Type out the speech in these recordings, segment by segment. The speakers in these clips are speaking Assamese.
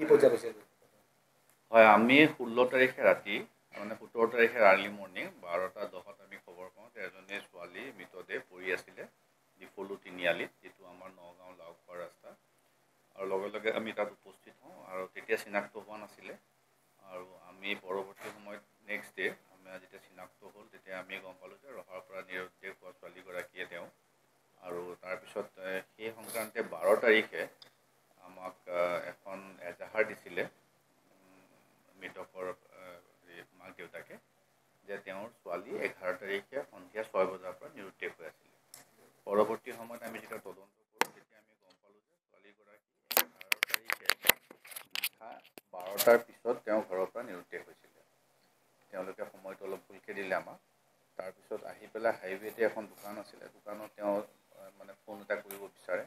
কি পৰ্যায় পাইছে? হয়, আমি 16 তাৰিখে ৰাতি মানে 17 তাৰিখে আৰ্লি মৰ্ণিং 12:10 আমি খবৰ পাওঁ যে এজনী ছোৱালী মৃতদেহ পৰি আছিলে ডিফলু তিনিআলিত, যিটো আমাৰ নগাঁও লাওখোৱা ৰাস্তা। আৰু লগে লগে আমি তাত উপস্থিত হওঁ আৰু তেতিয়া চিনাক্ত হোৱা নাছিলে। আৰু আমি পৰৱৰ্তী সময়ত নেক্সট ডে আমাৰ যেতিয়া চিনাক্ত হ'ল তেতিয়া আমি গম পালোঁ যে ৰহাৰ পৰা নিৰুদ্দেশ হোৱা ছোৱালীগৰাকীয়ে তেওঁ। আৰু তাৰপিছত সেই সংক্ৰান্তে 12 তাৰিখে আমাক এখন এজাহাৰ দিছিলে মৃতকৰ মাক দেউতাকে যে তেওঁৰ ছোৱালী 11 তাৰিখে সন্ধিয়া 6 বজাৰ পৰা নিৰুদ্দেশ হৈ আছিলে। পৰৱৰ্তী সময়ত আমি যেতিয়া তদন্ত কৰোঁ তেতিয়া আমি গম পালোঁ যে ছোৱালীগৰাকী 11 তাৰিখে নিশা 12টাৰ পিছত তেওঁ ঘৰৰ পৰা নিৰুদ্দেশ হৈছিলে। তেওঁলোকে সময়টো অলপ ভুলকৈ দিলে আমাক। তাৰপিছত আহি পেলাই হাইৱেতে এখন দোকান আছিলে, দোকানত তেওঁ মানে ফোন এটা কৰিব বিচাৰে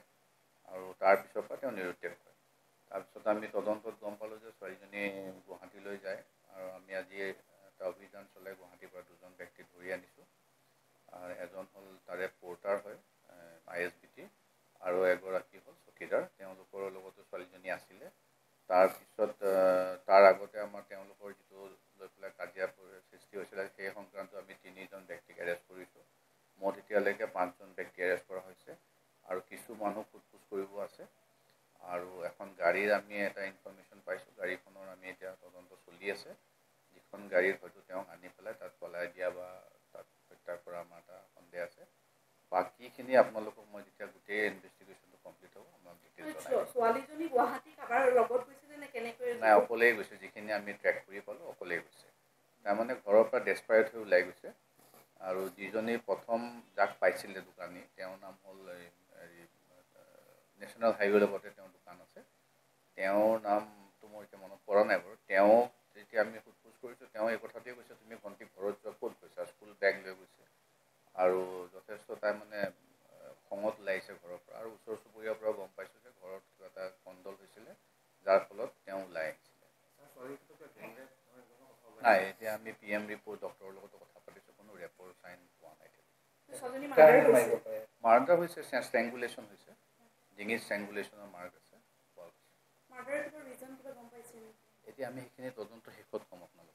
আৰু তাৰপিছৰ পৰা তেওঁ নিৰুদ্দেশ হয়। তাৰপিছত আমি তদন্তত গম পালোঁ যে ছোৱালীজনী গুৱাহাটীলৈ যায় আৰু আমি আজি এটা অভিযান চলাই গুৱাহাটীৰ পৰা দুজন ব্যক্তি ধৰি আনিছোঁ। এজন হ'ল তাৰে পৰ্টাৰ হয় ISBT আৰু এগৰাকী হ'ল চকীদাৰ। তেওঁলোকৰ লগতো ছোৱালীজনী আছিলে। তাৰপিছত তাৰ আগতে আমাৰ তেওঁলোকৰ যিটো লৈ পেলাই কাজিয়া সৃষ্টি হৈছিলে সেই সংক্ৰান্তত আমি 3জন ব্যক্তিক এৰেষ্ট কৰিছোঁ। মুঠ এতিয়ালৈকে 5জন ব্যক্তি এৰেষ্ট কৰা হৈছে আৰু কিছু মানুহ সোধ-পোছ কৰিব আছে। আৰু এখন গাড়ীৰ আমি এটা ইনফৰ্মেশ্যন পাইছোঁ, গাড়ীখনৰ আমি এতিয়া তদন্ত চলি আছে। যিখন গাড়ীত হয়তো তেওঁক আনি পেলাই তাত পলাই দিয়া বা তাত হত্যা কৰা আমাৰ এটা সন্দেহ আছে। বাকীখিনি আপোনালোকক মই যেতিয়া গোটেই ইনভেষ্টিগেশ্যনটো কমপ্লিট হ'ব আপোনাক ডিটেইলছ জনাই দিম। ছোৱালীজনী গুৱাহাটী কাৰোবাৰ লগত গৈছিলে নে কেনেকৈ? নাই, অকলেই গৈছে। যিখিনি আমি ট্ৰেক কৰি পালোঁ অকলেই গৈছে। তাৰমানে ঘৰৰ পৰা ডেছপাৰেট হৈ ওলাই গৈছে। আৰু যিজনী প্ৰথম যাক পাইছিলে দোকানী, তেওঁৰ নাম হ'ল নেশ্যনেল হাইৱে লগতে তেওঁৰ দোকান আছে। তেওঁৰ নামটো মোৰ এতিয়া মনত পৰা নাই বাৰু। তেওঁক যেতিয়া আমি সোধ-পোছ কৰিছোঁ তেওঁ এই কথাটোৱে কৈছে, তুমি ভণ্টি ঘৰত যোৱা ক'ত গৈছা? স্কুল বেগ লৈ গৈছে। আৰু যথেষ্ট তাই মানে খঙত ওলাইছে ঘৰৰ পৰা। আৰু ওচৰ চুবুৰীয়াৰ পৰা গম পাইছোঁ যে ঘৰত কিবা এটা গণ্ডগোল হৈছিলে, যাৰ ফলত তেওঁ ওলাই আহিছিলে। নাই, এতিয়া আমি PM ৰিপৰ্ট ডক্টৰৰ লগতো কথা পাতিছোঁ, কোনো ৰেপৰ চাইন পোৱা নাই। মাৰ্ডাৰ হৈছে, ষ্ট্ৰেংগুলেশ্যন হৈছে, ডিঙিত ষ্ট্ৰেংগুলেশ্যনৰ মাৰ্ক আছে। এতিয়া আমি সেইখিনি তদন্ত শেষত ক'ম আপোনালোকক।